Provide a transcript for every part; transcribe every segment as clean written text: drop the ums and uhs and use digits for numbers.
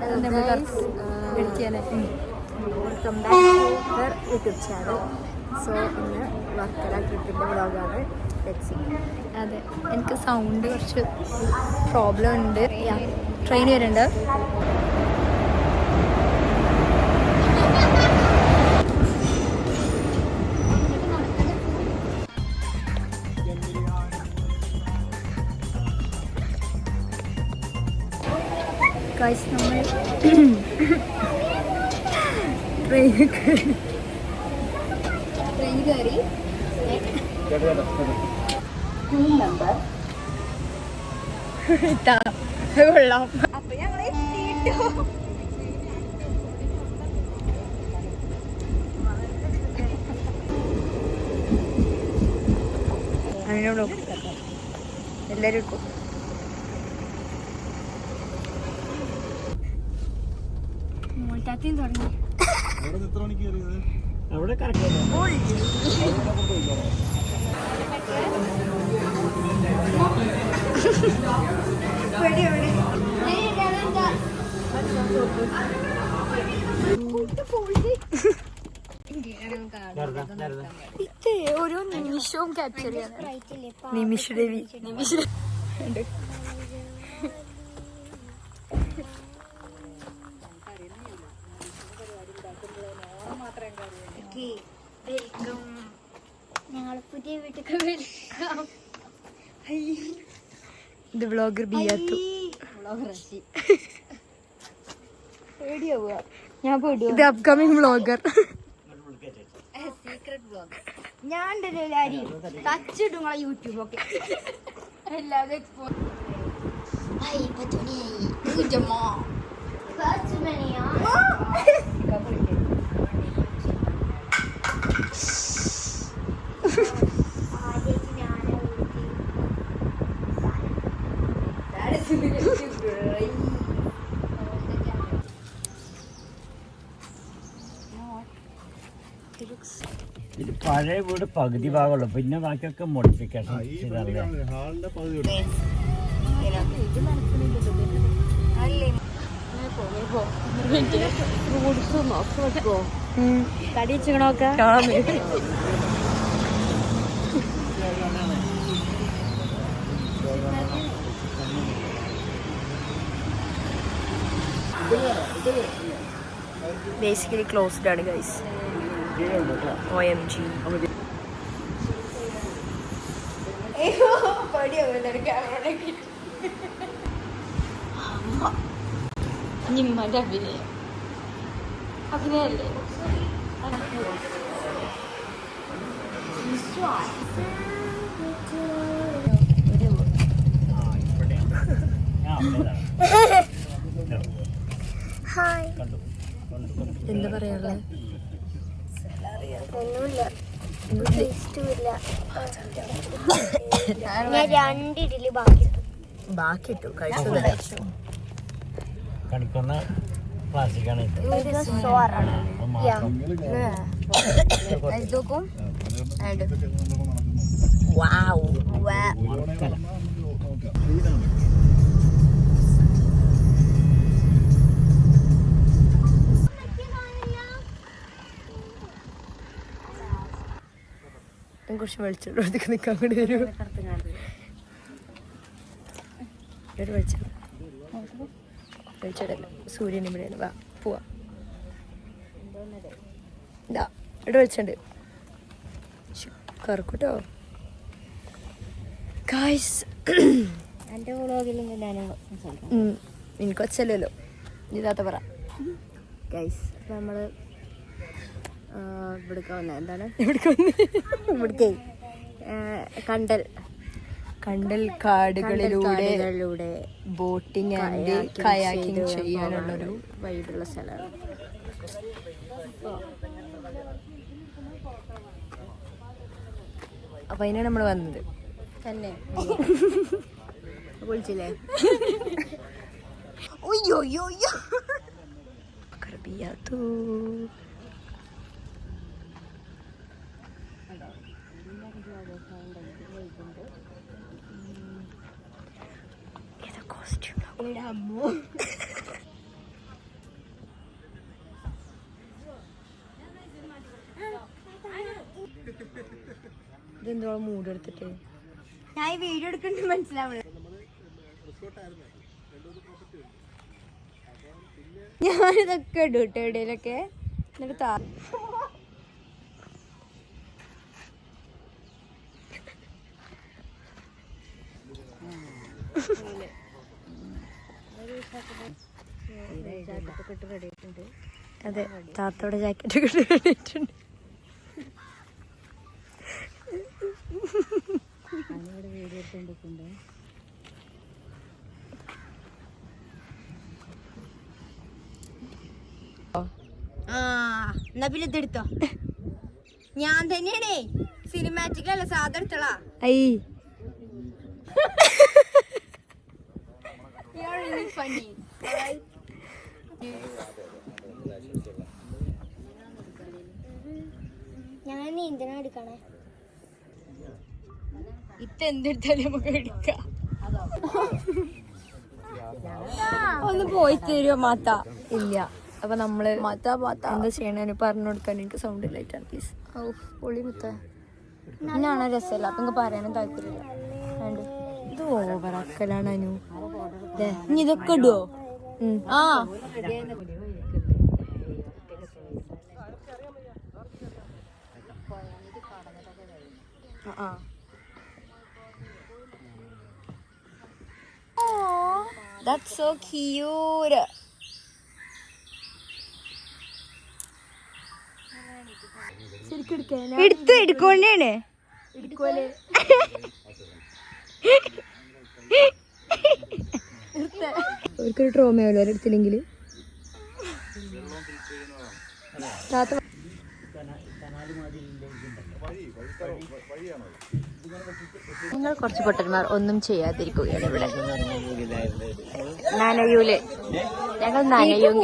Welcome back to her YouTube channel. So ഇന്ന് വർക്കല ട്രിപ്പിൻ്റെ വ്ളോഗാണ്. അതെ, എനിക്ക് സൗണ്ട് കുറച്ച് പ്രോബ്ലം ഉണ്ട്. ട്രെയിൻ വരുന്നുണ്ട്. നമ്മൾ ട്രെയിൻ കയറി. കൊള്ളാം. അപ്പൊ ഞങ്ങൾ അതിനോട് എല്ലാവരും എടുക്കും. തുടങ്ങി അവിടെ ഓരോ നിമിഷവും ക്യാപ്ചർ ചെയ്യാൻ. നിമിഷദേവി ഞങ്ങൾ പുതിയ വീട്ടിൽ വെൽക്കം. ഇത് വ്ളോഗർ ബിയാത്തു. ഇത് അപ്കമിങ് വ്ളോഗർ. Secret vlogger. ഞാൻ എല്ലാവരും ടച്ചിടും നിങ്ങളെ യൂട്യൂബൊക്കെ എല്ലാവരും എക്സ്പോസ്. ഇത് പഴയ വീട് പകുതി ഭാഗമുള്ളൂ, പിന്നെ ബാക്കിയൊക്കെ മോഡിഫിക്കേഷൻ. കടിച്ചിക്കണോക്കെ ബേസിക്കലി ക്ലോസ്ഡ് ആണ് ഗൈസ്. OMG. നിമ്മന്റെ അഭിനയല്ലേ? ഹായ്, എന്താ പറയാനുള്ളത്? ഒന്നുമില്ല, ടേസ്റ്റുമില്ല. ഞാൻ 2 ഇഡ്ഡലി ബാക്കി ഇട്ടു കഴിച്ചു. കളിക്കുന്ന ക്ലാസിക്കാണ്. കുറച്ച് വെളിച്ചെടുത്ത് നിൽക്കാൻ വേണ്ടി വരും. വെളിച്ചെടല്ല, സൂര്യൻ ഇവിടെയാണ്. വാ പോവാ. ഇതാ ഇവിടെ വെളിച്ചുണ്ട്. കറക്കൂട്ടോ ഗായ്സ്. എൻ്റെ വ്ളോഗിൽ എനിക്ക് വച്ചല്ലോ ഇതാത്ത പറ. ഗൈസ് നമ്മൾ ഇവിടേക്ക് വന്നത് എന്താണ്? ഇവിടേക്ക് കണ്ടൽ കാടുകളിലൂടെ ബോട്ടിങ് ആൻഡ് കയാക്കിംഗ് ചെയ്യാനുള്ളൊരു വൈബുള്ള സ്ഥലമാണ്. അപ്പൊ അതിനാണ് നമ്മൾ വന്നത് തന്നെ. വിളിച്ചില്ലേ? എന്തോ മൂടെടുത്തിട്ട് ഞാൻ ഈ വീഡിയോ എടുക്കണ്ട മനസ്സിലാവുള്ളൂ. ഞാനിതൊക്കെ ഇടും കേട്ടോ എവിടെയൊക്കെ. എന്നിട്ട് അതെ, താത്തോടെ ജാക്കറ്റ് ഒക്കെ റെഡി ആയിട്ടുണ്ട്. എന്നാ പിന്നെ ഇതെടുത്തോ. ഞാൻ തന്നെയാണേ സിനിമാറ്റിക് അല്ല, സാധാ എടുത്തളാ. I funny. ഞാൻ നീന്തണം എടുക്കണേ. ഇതെന്തെടുത്താലും നമുക്ക് എടുക്കാം. ഒന്ന് പോയി തരുമോ മാത്ത? ഇല്ല. അപ്പൊ നമ്മള് എന്താ ചെയ്യണേന്ന് പറഞ്ഞു കൊടുക്കാൻ എനിക്ക് സൗണ്ട് ഇല്ലായിട്ടാണ് പ്ലീസ്. പൊളി മുത്ത എന്നാണോ രസമല്ല. അപ്പൊ ഇങ്ങ് പറയാനും താല്പര്യമില്ല. ഇത് ഓവറാക്കലാണ് അനു. ഇനി ഇതൊക്കെ ഇടുവോ? ആ That's so cute. എടുക്കോണ്ടാണ് ഒരിക്കലും ട്രോമയോ എടുത്തില്ലെങ്കിൽ നിങ്ങൾ കുറച്ച് പൊട്ടന്മാർ ഒന്നും ചെയ്യാതിരിക്കുകയാണ് ഇവിടെ. നനയൂല് ഞങ്ങൾ നനയും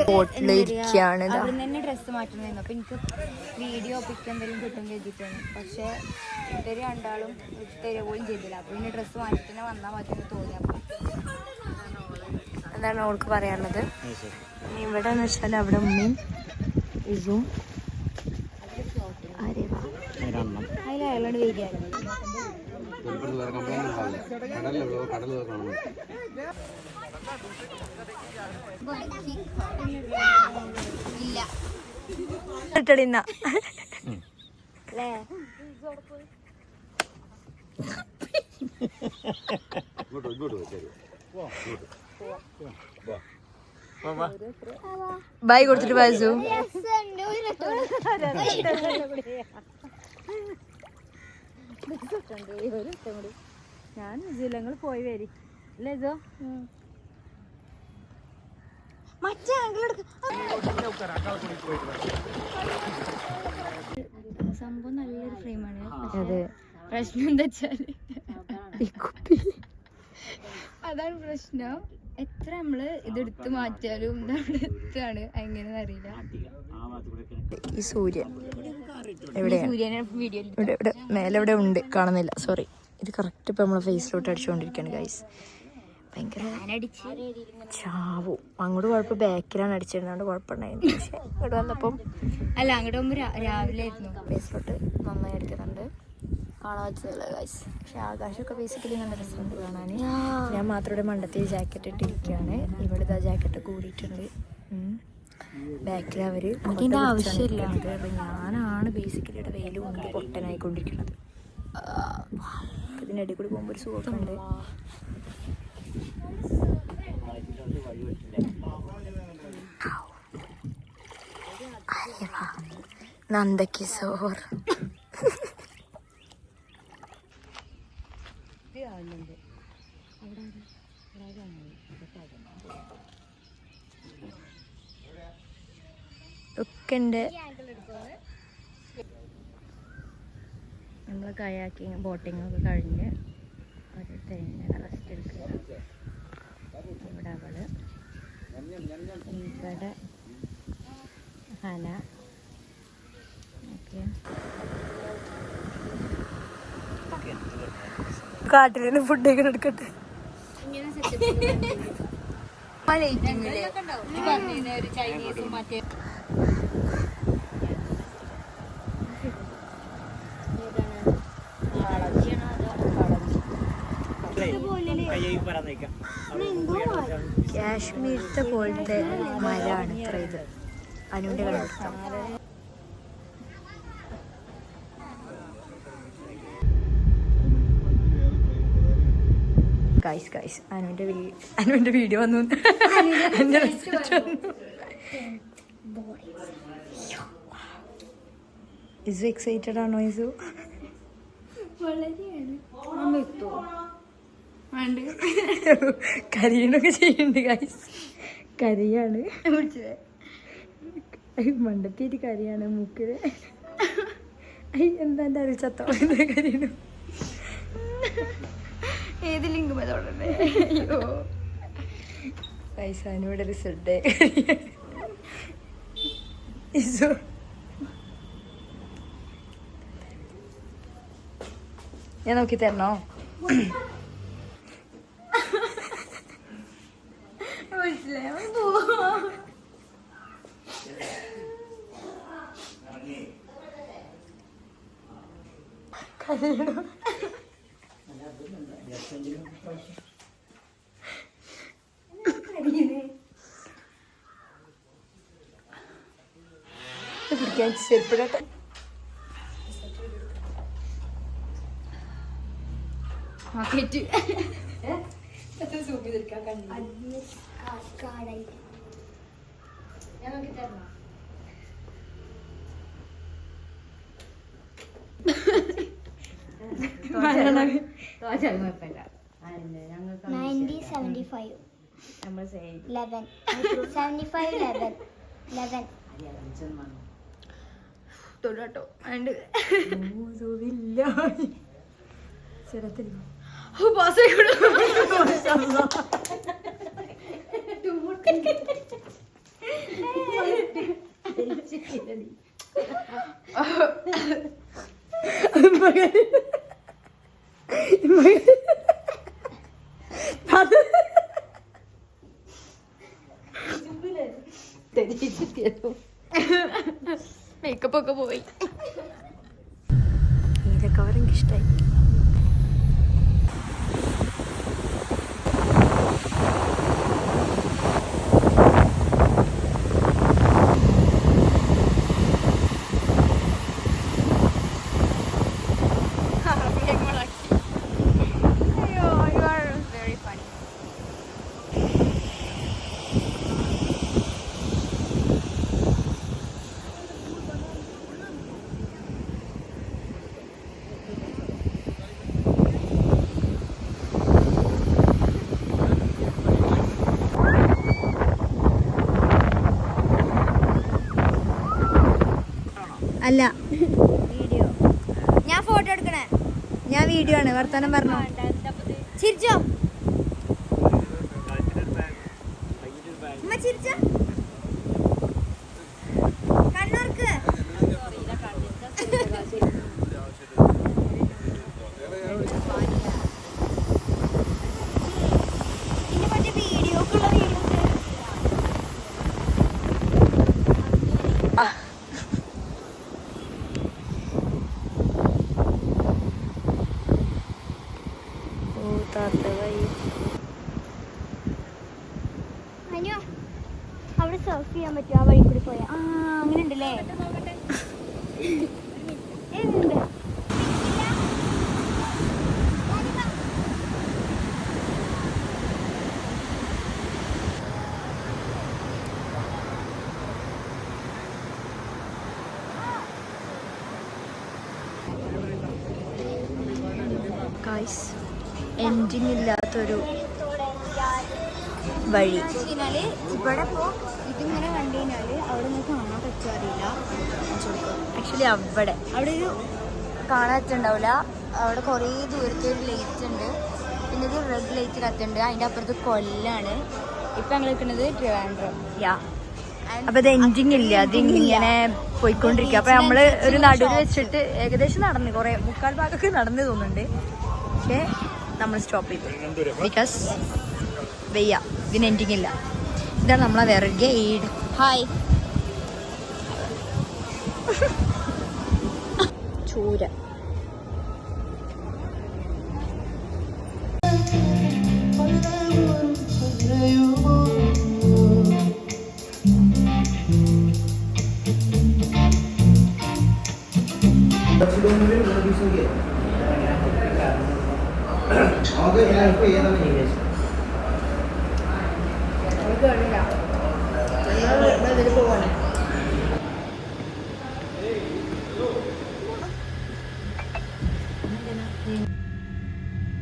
ബോട്ടിലിരിക്കുകയാണ്. തന്നെ ഡ്രസ്സ് മാറ്റുന്നു. അപ്പൊ എനിക്ക് വീഡിയോ പിക്ക് എന്തെങ്കിലും കിട്ടും കരുതിയിട്ടാണ്. പക്ഷെ ഇവര് രണ്ടാളും തരുക പോലും ചെയ്തില്ല. അപ്പൊ പിന്നെ ഡ്രസ്സ് മാറ്റിട്ട് വന്നാൽ മതി എന്ന് തോന്നിയപ്പോ എന്താണ് അവൾക്ക് പറയാനുള്ളത്? ഇവിടെ എന്ന് വെച്ചാൽ അവിടെ ഉമ്മയും ഇസും അതിലയാളോട് വരികയാണ്. ഇല്ല ഇട്ടടിന്ന അല്ലേ? ബൈ കൊടുത്തിട്ട് വായിച്ചു. ഞാൻ ജില്ലങ്ങൾ പോയി വരി അല്ലേ ഇതോ മറ്റേ സംഭവം നല്ലൊരു ഫ്രെയിമാണ്. പ്രശ്നം എന്താ വെച്ചാല് അതാണ് പ്രശ്നം. എത്ര നമ്മള് ഇതെടുത്ത് മാറ്റിയാലും ഇതവിടെ എത്താണ് എങ്ങനെയെന്ന് അറിയില്ല. ഈ സൂര്യൻ എവിടെയാണ്? ഇവിടെ ഇവിടെ മേലെ ഇവിടെ ഉണ്ട്, കാണുന്നില്ല. സോറി. ഇത് കറക്റ്റ് ഇപ്പൊ നമ്മളെ ഫേസിലോട്ട് അടിച്ചുകൊണ്ടിരിക്കുകയാണ് ഗൈസ്. ഭയങ്കര ചാവും. അങ്ങോട്ട് കുഴപ്പം ബാക്കിലാണ് അടിച്ചിരുന്നോണ്ട് കുഴപ്പമുണ്ടായിരുന്നു. പക്ഷെ ഇവിടെ വന്നപ്പം അല്ല അങ്ങോട്ട് പോകുമ്പോ രാവിലെ ആയിരുന്നു. ഫേസിലോട്ട് നന്നായി അടിക്കുന്നുണ്ട്. കാണാൻ വെച്ചതല്ല ഗൈസ്. പക്ഷെ ആകാശമൊക്കെ ബേസിക്കലി നല്ല രസമുണ്ട് കാണാൻ. ഞാൻ മാത്രം ഇവിടെ മണ്ടത്തിൽ ജാക്കറ്റ് ഇട്ടിരിക്കുകയാണ്. ഇവിടെ ഇതാ ജാക്കറ്റ് കൂടിയിട്ടുണ്ട്. ബാക്കിൽ അവര് ആവശ്യമില്ല. അപ്പൊ ഞാനാണ് ബേസിക്കലി ഇവിടെ വെയിൽ കൊണ്ട് പൊട്ടനായിക്കൊണ്ടിരിക്കുന്നത്. ഇതിനിടയിൽ കൂടി പോകുമ്പോൾ ഒരു സുഖമുണ്ട്. നന്ദകിശോർ ഒക്കെ ഉണ്ട്. നമ്മൾ കയാക്കിങ് ബോട്ടിങ് ഒക്കെ കഴിഞ്ഞ് ഒരു തേങ്ങനെ റെസ്റ്റ് എടുക്കുക. ഇവിടെ അവള്, ഇവിടെ ഹന. ഓക്കെ, കാട്ടിൽ ഫുഡ് ഒക്കെ എടുക്കട്ടെ. കാശ്മീരത്തെ പോലത്തെ മരമാണ് ഇത്ര ഇത് അനുവിന്റെ കണ്ടെടുത്തം. ഗൈസ് അനുവിന്റെ വീഡിയോ വന്നു. എന്റെ ഇസു എക്സൈറ്റഡ് ആണോ? ഇസു കരിയണൊക്കെ ചെയ്യുന്നുണ്ട് ഗൈസ്. കരിയാണ് മണ്ടത്തിയിട്ട് കരിയാണ് മൂക്കില്. എന്താ എൻ്റെ അരിച്ചത്തോ കരിയണം. ഏത് ലിങ്ക് മേതോടല്ലേ? അയ്യോ പൈസാനിവിടെ റിസൾട്ട്. ഇസു ഞാൻ നോക്കി തരണോ? പിടിക്കാൻ ചെരുപ്പിടട്ടെ. തൊടാട്ടോ ആണ്ട് ഇല്ല ചെറുത്തില്ല. മേക്കപ്പ് ഒക്കെ പോയി. ഇതൊക്കെ അവരെനിക്ക് ഇഷ്ടമായി. അല്ല വീഡിയോ. ഞാൻ ഫോട്ടോ എടുക്കണേ. ഞാൻ വീഡിയോ ആണ്. വർത്താനം പറഞ്ഞോ. ചിരിച്ചോ ചിരിച്ചോ കണ്ണൂർക്ക്. പിന്നെ മറ്റേ വീഡിയോക്കുള്ള അവിടെ സർഫ് ചെയ്യാൻ പറ്റും. ആ വഴി കൂടി പോയാ അങ്ങനെ ഉണ്ടല്ലേ. ഗൈസ് എൻഡിങ് ഇല്ലാത്തൊരു വഴി. ഇവിടെ ഇപ്പോൾ ഇതിങ്ങനെ കണ്ടു കഴിഞ്ഞാൽ അവിടെ നിന്ന് കാണാൻ പറ്റാറില്ല. ആക്ച്വലി അവിടെ ഒരു കാണാത്തുണ്ടാവില്ല. അവിടെ കുറേ ദൂരത്തെ ഒരു ലൈറ്റ് ഉണ്ട്. പിന്നെ ഇത് റെഡ് ലൈറ്റ് കത്തുണ്ട്. അതിൻ്റെ അപ്പുറത്ത് കൊല്ലാണ്. ഇപ്പം ഞങ്ങൾ നിൽക്കുന്നത് ട്രിവാൻഡ്രം. അപ്പൊ ഇത് എൻഡിങ് ഇല്ല. അതിങ്ങനെ പോയിക്കൊണ്ടിരിക്കുക. അപ്പൊ നമ്മള് ഒരു നടുവിൽ വെച്ചിട്ട് ഏകദേശം നടന്നു. കുറെ മുക്കാൽ ഭാഗമൊക്കെ നടന്നു തോന്നുന്നുണ്ട്. പക്ഷെ നമ്മൾ സ്റ്റോപ്പ് ചെയ്തു ബിക്കോസ് വെയ്യ. ഇതിന് എൻഡിങ് ഇല്ല. ഇതാണ് നമ്മളെ വേറെ ഗൈഡ്. ഹായ്. ചൂര Bye.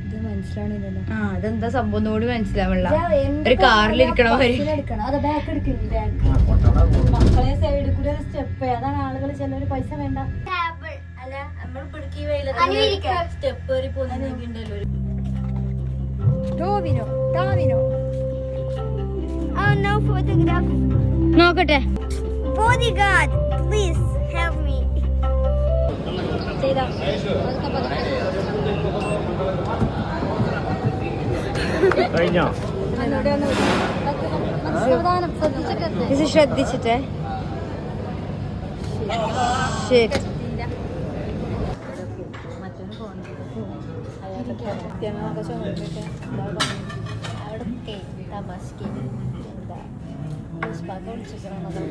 ഇത് മനസ്സിലാവണില്ലല്ലോ. ആ അതെന്താ സംഭവം കൂടി മനസ്സിലാവണില്ല. ഒരു കാറിലിരിക്കണ മാതിരി. അത് ബാക്ക് എടുക്കുന്നു. മക്കളെ സൈഡിൽ കൂടെ ഒരു സ്റ്റെപ്പ്. അതാണ് ആളുകൾ ചിലവര് പൈസ വേണ്ട സ്റ്റെപ്പ് കയറി പോകുന്നുണ്ടല്ലോ. നോക്കട്ടെ. Bodyguard, please help me. കഴിഞ്ഞോ? ഇത് ശ്രദ്ധിച്ചിട്ടേ. ശരി.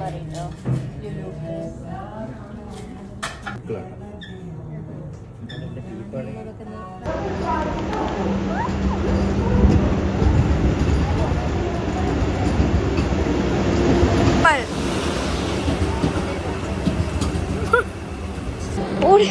പറയട്ടോ ഓടി